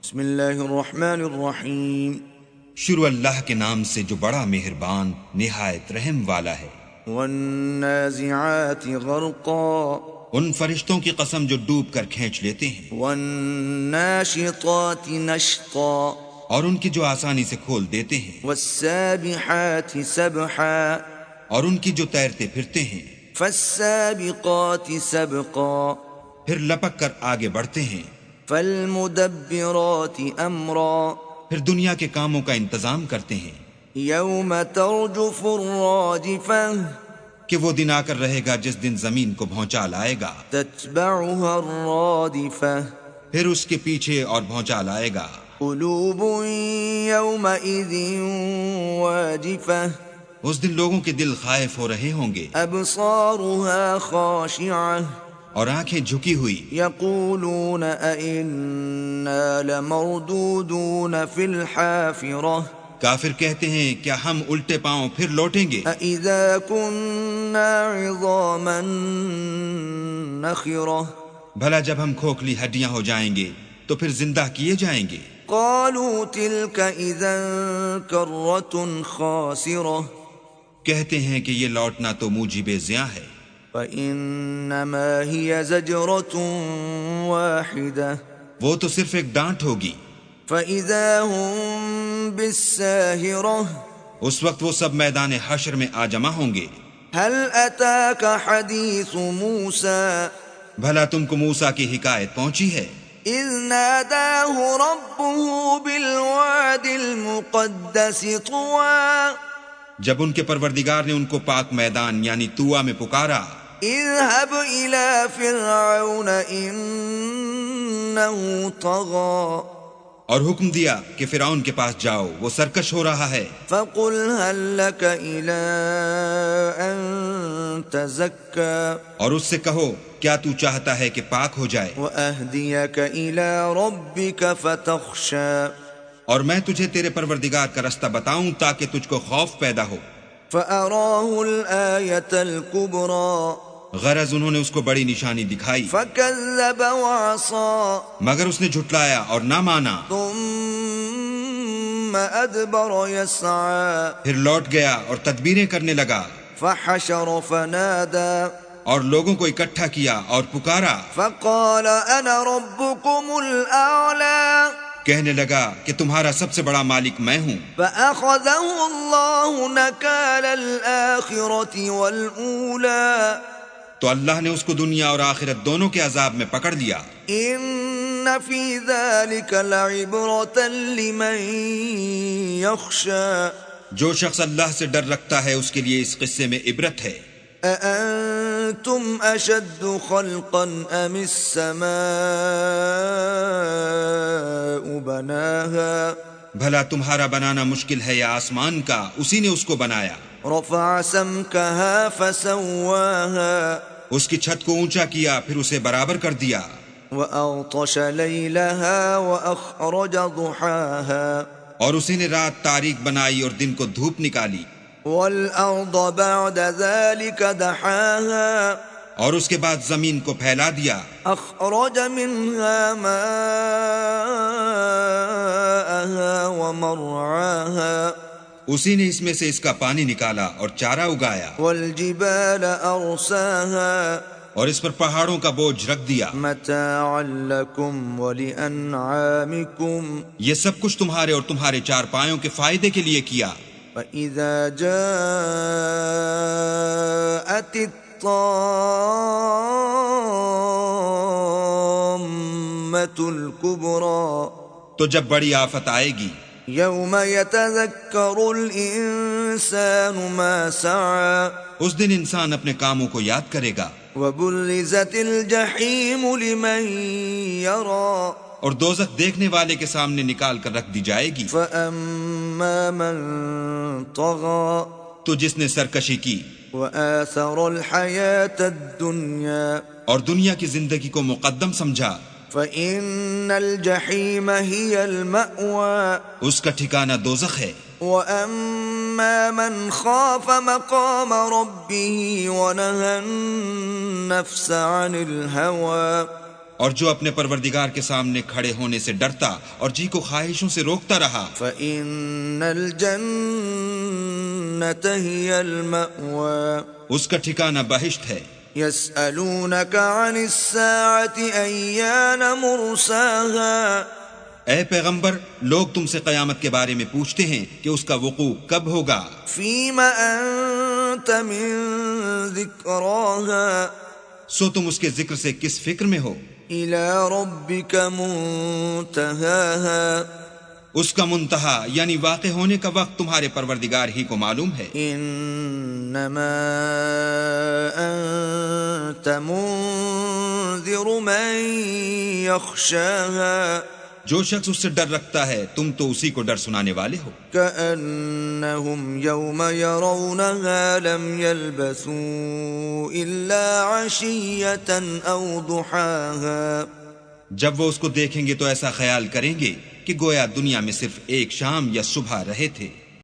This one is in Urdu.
بسم اللہ الرحمن الرحیم، شروع اللہ کے نام سے جو بڑا مہربان نہایت رحم والا ہے۔ والنازعات غرقا، ان فرشتوں کی قسم جو ڈوب کر کھینچ لیتے ہیں، والناشطات نشطا، اور ان کی جو آسانی سے کھول دیتے ہیں، والسابحات سبحا، اور ان کی جو تیرتے پھرتے ہیں، فالسابقات سبقا، پھر لپک کر آگے بڑھتے ہیں، فالمدبرات امرا، پھر دنیا کے کاموں کا انتظام کرتے ہیں، یوم ترجف الراجفہ، کہ وہ دن آ کر رہے گا جس دن زمین کو بھونچال آئے گا، تتبعها الرادفہ، پھر اس کے پیچھے اور بھونچال آئے گا۔ قلوب یومئذ واجفہ، اس دن لوگوں کے دل خائف ہو رہے ہوں گے، ابصارها خاشعہ، اور آنکھیں جھکی ہوئی، یقولون ائنا لمردودون فی الحافرہ، کافر کہتے ہیں کیا ہم الٹے پاؤں پھر لوٹیں گے؟ اذا کننا عظاما نخرہ، بھلا جب ہم کھوکھلی ہڈیاں ہو جائیں گے تو پھر زندہ کیے جائیں گے؟ قالوا تلک اذا کرۃ خاسرہ، کہتے ہیں کہ یہ لوٹنا تو موجب زیاں ہے، فإنما هي زجرة واحدة، وہ تو صرف ایک ڈانٹ ہوگی، فإذا هم بالساهرة، اس وقت وہ سب میدان حشر میں آ جمع ہوں گے۔ هل أتاك حديث موسى، بھلا تم کو موسیٰ کی حکایت پہنچی ہے؟ إذ ناداه ربه بالواد المقدس طوى، جب ان کے پروردگار نے ان کو پاک میدان یعنی طویٰ میں پکارا، اذهب إلى فرعون إنه طغى، اور حکم دیا کہ فرعون کے پاس جاؤ، وہ سرکش ہو رہا ہے، فقل هل لك إلى أن تزكى، اور اس سے کہو کیا تو چاہتا ہے کہ پاک ہو جائے، وأهديك إلى ربك فتخشى، اور میں تجھے تیرے پروردگار کا رستہ بتاؤں تاکہ تجھ کو خوف پیدا ہو۔ فأراه الآية الكبرى، غرض انہوں نے اس کو بڑی نشانی دکھائی، فكذب وعصى، مگر اس نے جھٹلایا اور نہ مانا، ثم أدبر يسعى، پھر لوٹ گیا اور تدبیریں کرنے لگا، فحشر فنادى، اور لوگوں کو اکٹھا کیا اور پکارا، فقال أنا ربكم الأعلى، کہنے لگا کہ تمہارا سب سے بڑا مالک میں ہوں۔ فأخذه الله نكال الآخرة والأولى، تو اللہ نے اس کو دنیا اور آخرت دونوں کے عذاب میں پکڑ لیا۔ إن في ذلك لعبرة لمن يخشى، جو شخص اللہ سے ڈر رکھتا ہے اس کے لیے اس قصے میں عبرت ہے۔ أأنتم أشد خلقا أم السماء بناها، بھلا تمہارا بنانا مشکل ہے یا آسمان کا؟ اسی نے اس کو بنایا۔ رفع سمكها فسواها، اس کی چھت کو اونچا کیا پھر اسے برابر کر دیا، وأغطش ليلها وأخرج ضحاها، اور اسی نے رات تاریک بنائی اور دن کو دھوپ نکالی، والأرض بعد ذلك دحاها، اور اس کے بعد زمین کو پھیلا دیا، أخرج منها ماءها ومرعاها، اسی نے اس میں سے اس کا پانی نکالا اور چارہ اگایا، والجبال أرساها، اور اس پر پہاڑوں کا بوجھ رکھ دیا۔ متاعا لكم ولأنعامكم، یہ سب کچھ تمہارے اور تمہارے چار پایوں کے فائدے کے لیے کیا۔ فإذا جاءت الطامة الكبرى، تو جب بڑی آفت آئے گی، يوم يتذكر الإنسان ما سعى، اس دن انسان اپنے کاموں کو یاد کرے گا، وبرزت الجحيم لمن يرى، اور دوزخ دیکھنے والے کے سامنے نکال کر رکھ دی جائے گی۔ فأما من طغى، تو جس نے سرکشی کی وآثر الحياة الدنيا، اور دنیا کی زندگی کو مقدم سمجھا، فإن الجحيم هي المأوى، اس کا ٹھکانہ دوزخ ہے۔ وأما من خاف مقام ربه ونهى النفس عن الهوى، اور جو اپنے پروردگار کے سامنے کھڑے ہونے سے ڈرتا اور جی کو خواہشوں سے روکتا رہا، فإن الجنة هي المأوى اس کا ٹھکانہ بہشت ہے۔ يسألونك عن الساعة أيان مرساها اے پیغمبر، لوگ تم سے قیامت کے بارے میں پوچھتے ہیں کہ اس کا وقوع کب ہوگا۔ فيم أنت من ذكراها سو تم اس کے ذکر سے کس فکر میں ہو؟ إلى ربك منتهاها اس کا منتہا یعنی واقع ہونے کا وقت تمہارے پروردگار ہی کو معلوم ہے۔ انما انت منذر من يخشاها جو شخص اس سے ڈر رکھتا ہے تم تو اسی کو ڈر سنانے والے ہو۔ كأنهم يوم يرونها لم يلبثوا إلا عشية أو ضحاها جب وہ اس کو دیکھیں گے تو ایسا خیال کریں گے کہ گویا دنیا میں صرف ایک شام یا صبح رہے تھے۔